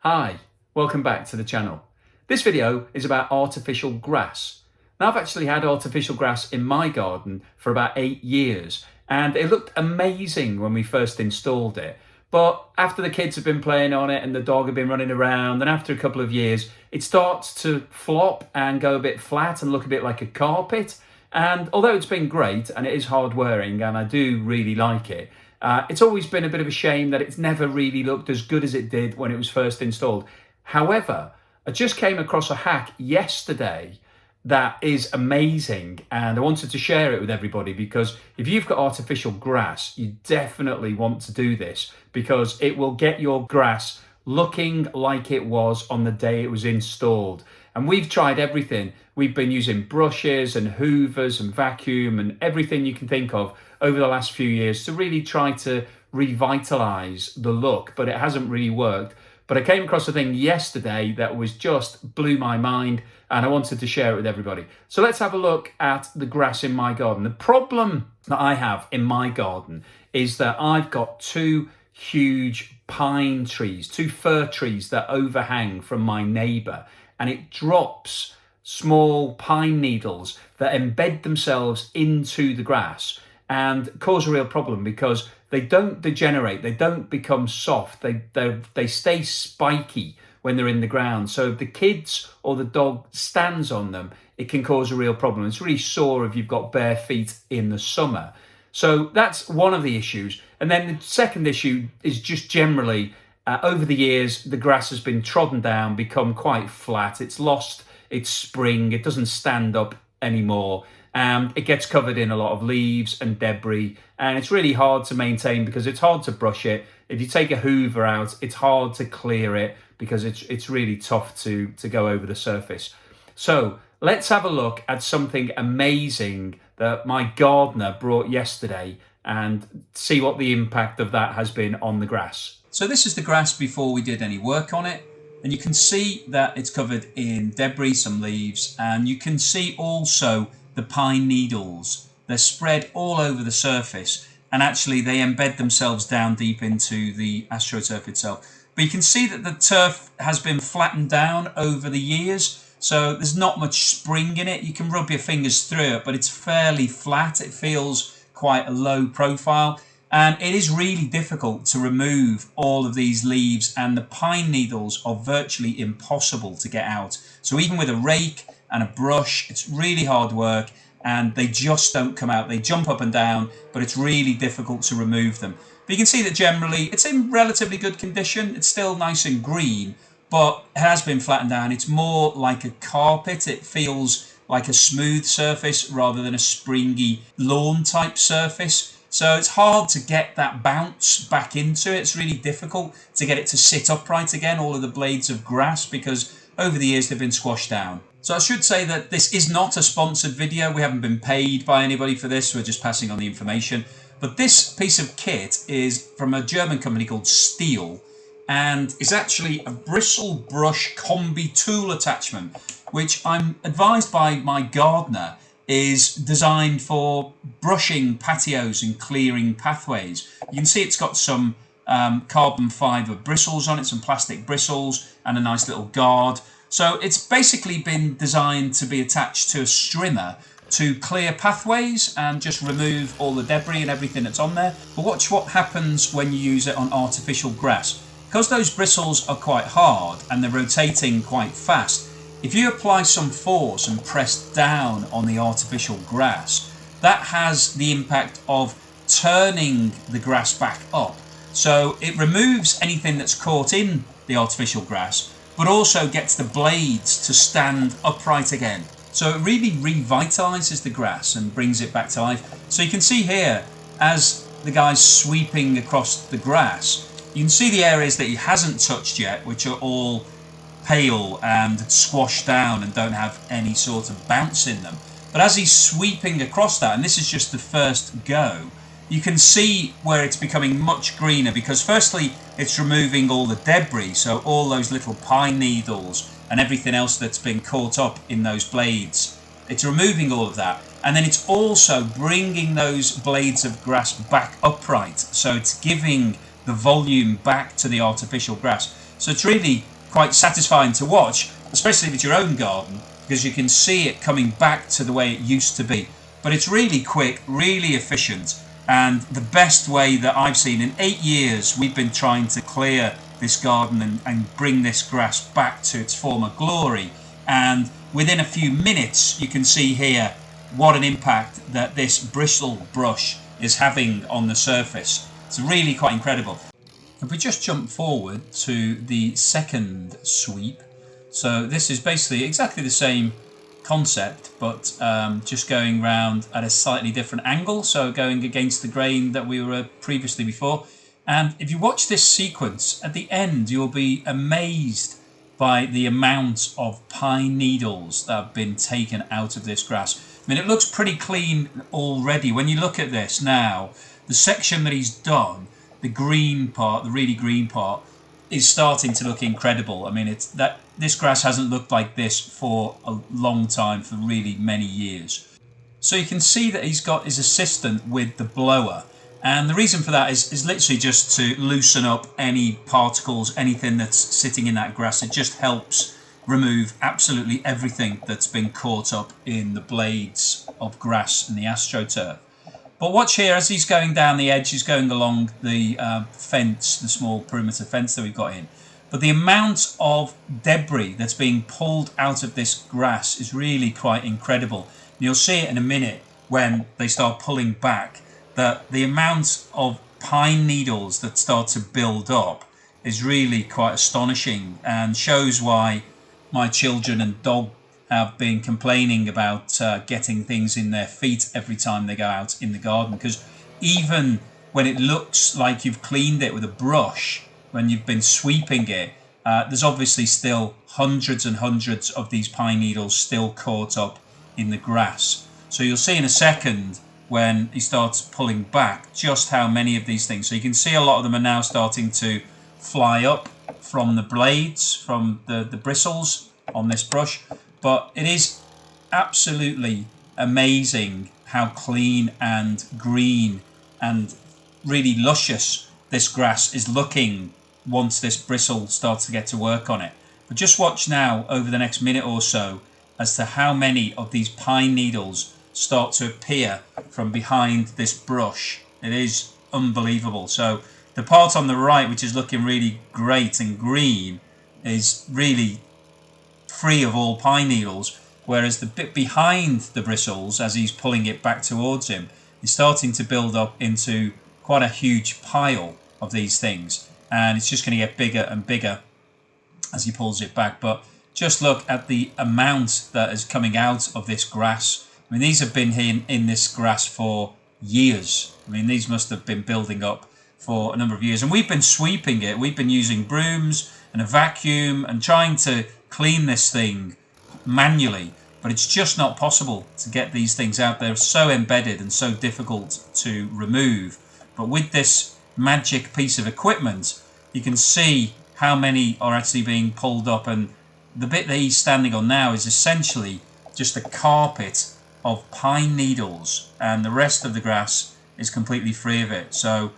Hi, welcome back to the channel. This video is about artificial grass. Now, I've actually had artificial grass in my garden for about 8 years and it looked amazing when we first installed it. But after the kids have been playing on it and the dog have been running around, and after a couple of years, it starts to flop and go a bit flat and look a bit like a carpet. And although it's been great and it is hard wearing and I do really like it, it's always been a bit of a shame that it's never really looked as good as it did when it was first installed. However, I just came across a hack yesterday that is amazing and I wanted to share it with everybody, because if you've got artificial grass, you definitely want to do this because it will get your grass looking like it was on the day it was installed. And we've tried everything. We've been using brushes and hoovers and vacuum and everything you can think of over the last few years to really try to revitalize the look, but it hasn't really worked. But I came across a thing yesterday that was just blew my mind and I wanted to share it with everybody. So let's have a look at the grass in my garden. The problem that I have in my garden is that I've got two huge pine trees, two fir trees that overhang from my neighbor, and it drops small pine needles that embed themselves into the grass and cause a real problem because they don't degenerate, they don't become soft, they stay spiky when they're in the ground. So if the kids or the dog stands on them, it can cause a real problem. It's really sore if you've got bare feet in the summer. So that's one of the issues. And then the second issue is just generally over the years, the grass has been trodden down, become quite flat. It's lost its spring. It doesn't stand up anymore. And it gets covered in a lot of leaves and debris. And it's really hard to maintain because it's hard to brush it. If you take a hoover out, it's hard to clear it because it's really tough to go over the surface. So let's have a look at something amazing that my gardener brought yesterday and see what the impact of that has been on the grass. So this is the grass before we did any work on it. And you can see that it's covered in debris, some leaves, and you can see also the pine needles. They're spread all over the surface and actually they embed themselves down deep into the Astroturf itself. But you can see that the turf has been flattened down over the years, so there's not much spring in it. You can rub your fingers through it, but it's fairly flat. It feels quite a low profile. And it is really difficult to remove all of these leaves, and the pine needles are virtually impossible to get out. So even with a rake and a brush, it's really hard work and they just don't come out. They jump up and down, but it's really difficult to remove them. But you can see that generally it's in relatively good condition. It's still nice and green, but it has been flattened down. It's more like a carpet. It feels like a smooth surface rather than a springy lawn type surface. So it's hard to get that bounce back into it. It's really difficult to get it to sit upright again, all of the blades of grass, because over the years they've been squashed down. So I should say that this is not a sponsored video. We haven't been paid by anybody for this. We're just passing on the information. But this piece of kit is from a German company called Steel, and is actually a bristle brush combi tool attachment, which I'm advised by my gardener is designed for brushing patios and clearing pathways. You can see it's got some carbon fibre bristles on it, some plastic bristles and a nice little guard. So it's basically been designed to be attached to a strimmer to clear pathways and just remove all the debris and everything that's on there. But watch what happens when you use it on artificial grass. Because those bristles are quite hard and they're rotating quite fast, if you apply some force and press down on the artificial grass, that has the impact of turning the grass back up. So it removes anything that's caught in the artificial grass, but also gets the blades to stand upright again. So it really revitalizes the grass and brings it back to life. So you can see here, as the guy's sweeping across the grass, you can see the areas that he hasn't touched yet, which are all pale and squashed down and don't have any sort of bounce in them. But as he's sweeping across that, and this is just the first go, you can see where it's becoming much greener, because firstly it's removing all the debris, so all those little pine needles and everything else that's been caught up in those blades. It's removing all of that, and then it's also bringing those blades of grass back upright, so it's giving the volume back to the artificial grass. So it's really quite satisfying to watch, especially if it's your own garden, because you can see it coming back to the way it used to be. But it's really quick, really efficient, and the best way that I've seen. In 8 years we've been trying to clear this garden and bring this grass back to its former glory, and within a few minutes you can see here what an impact that this bristle brush is having on the surface. It's really quite incredible. If we just jump forward to the second sweep, so this is basically exactly the same concept, but just going round at a slightly different angle, so going against the grain that we were previously before. And if you watch this sequence, at the end you'll be amazed by the amount of pine needles that have been taken out of this grass. I mean, it looks pretty clean already. When you look at this now, the section that he's done, the green part, the really green part, is starting to look incredible. I mean, it's that this grass hasn't looked like this for a long time, for really many years. So you can see that he's got his assistant with the blower, and the reason for that is literally just to loosen up any particles, anything that's sitting in that grass. It just helps remove absolutely everything that's been caught up in the blades of grass in the Astroturf. But watch here, as he's going down the edge, he's going along the fence, the small perimeter fence that we've got in. But the amount of debris that's being pulled out of this grass is really quite incredible. And you'll see it in a minute when they start pulling back, that the amount of pine needles that start to build up is really quite astonishing, and shows why my children and dog have been complaining about getting things in their feet every time they go out in the garden. Because even when it looks like you've cleaned it with a brush, when you've been sweeping it, there's obviously still hundreds and hundreds of these pine needles still caught up in the grass. So you'll see in a second when he starts pulling back just how many of these things. So you can see a lot of them are now starting to fly up from the blades, from the bristles on this brush. But it is absolutely amazing how clean and green and really luscious this grass is looking once this bristle starts to get to work on it. But just watch now over the next minute or so as to how many of these pine needles start to appear from behind this brush. It is unbelievable. So the part on the right, which is looking really great and green, is really free of all pine needles, whereas the bit behind the bristles, as he's pulling it back towards him, is starting to build up into quite a huge pile of these things, and it's just going to get bigger and bigger as he pulls it back. But just look at the amount that is coming out of this grass. I mean, these have been in this grass for years. I mean, these must have been building up for a number of years, and we've been sweeping it. We've been using brooms and a vacuum and trying to clean this thing manually, but it's just not possible to get these things out. They're so embedded and so difficult to remove. But with this magic piece of equipment, you can see how many are actually being pulled up, and the bit that he's standing on now is essentially just a carpet of pine needles, and the rest of the grass is completely free of it. So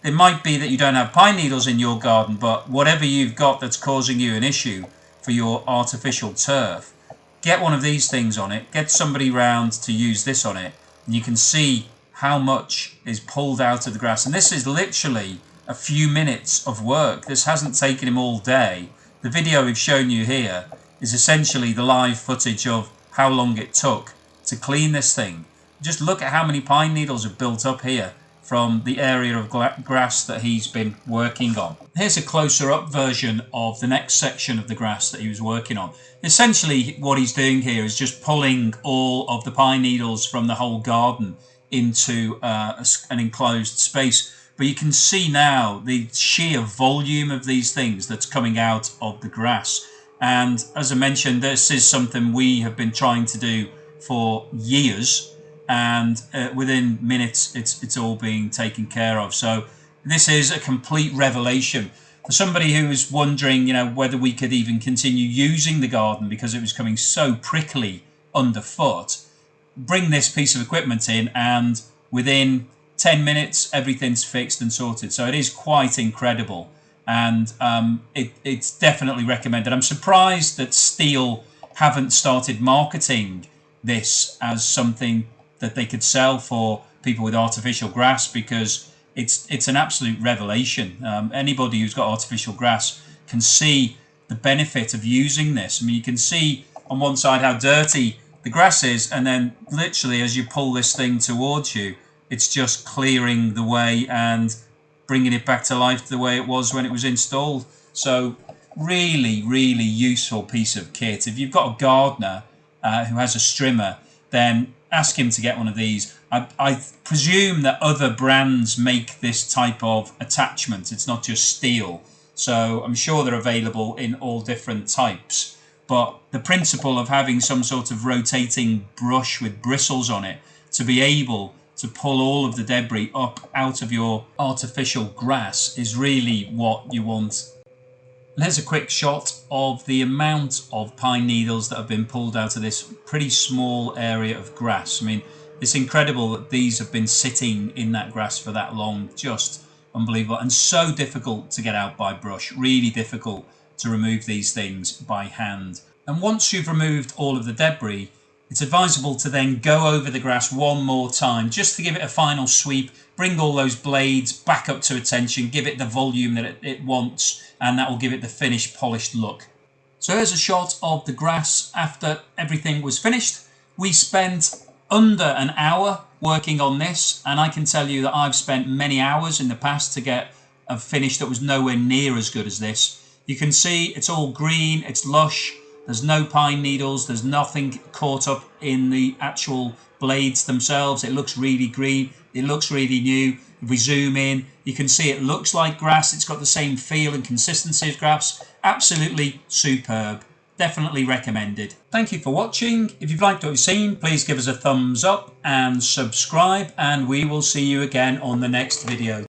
it might be that you don't have pine needles in your garden, but whatever you've got that's causing you an issue for your artificial turf, get one of these things on it, get somebody round to use this on it, and you can see how much is pulled out of the grass. And this is literally a few minutes of work. This hasn't taken him all day. The video we've shown you here is essentially the live footage of how long it took to clean this thing. Just look at how many pine needles have built up here from the area of grass that he's been working on. Here's a closer up version of the next section of the grass that he was working on. Essentially what he's doing here is just pulling all of the pine needles from the whole garden into an enclosed space. But you can see now the sheer volume of these things that's coming out of the grass. And as I mentioned, this is something we have been trying to do for years, and within minutes it's all being taken care of. So this is a complete revelation for somebody who was wondering, whether we could even continue using the garden because it was coming so prickly underfoot. Bring this piece of equipment in, and within 10 minutes everything's fixed and sorted. So it is quite incredible. and it's definitely recommended. I'm surprised that Steel haven't started marketing this as something that they could sell for people with artificial grass, because it's an absolute revelation. Anybody who's got artificial grass can see the benefit of using this. I mean, you can see on one side how dirty the grass is, and then literally as you pull this thing towards you, it's just clearing the way and bringing it back to life the way it was when it was installed. So really, really useful piece of kit. If you've got a gardener who has a strimmer, then ask him to get one of these. I presume that other brands make this type of attachment. It's not just Steel. So I'm sure they're available in all different types. But the principle of having some sort of rotating brush with bristles on it to be able to pull all of the debris up out of your artificial grass is really what you want. And here's a quick shot of the amount of pine needles that have been pulled out of this pretty small area of grass. I mean, it's incredible that these have been sitting in that grass for that long. Just unbelievable, and so difficult to get out by brush. Really difficult to remove these things by hand. And once you've removed all of the debris, it's advisable to then go over the grass one more time just to give it a final sweep, bring all those blades back up to attention, give it the volume that it wants, and that will give it the finished, polished look. So here's a shot of the grass after everything was finished. We spent under an hour working on this, and I can tell you that I've spent many hours in the past to get a finish that was nowhere near as good as this. You can see it's all green, it's lush. There's no pine needles. There's nothing caught up in the actual blades themselves. It looks really green. It looks really new. If we zoom in, you can see it looks like grass. It's got the same feel and consistency as grass. Absolutely superb. Definitely recommended. Thank you for watching. If you've liked what you've seen, please give us a thumbs up and subscribe, and we will see you again on the next video.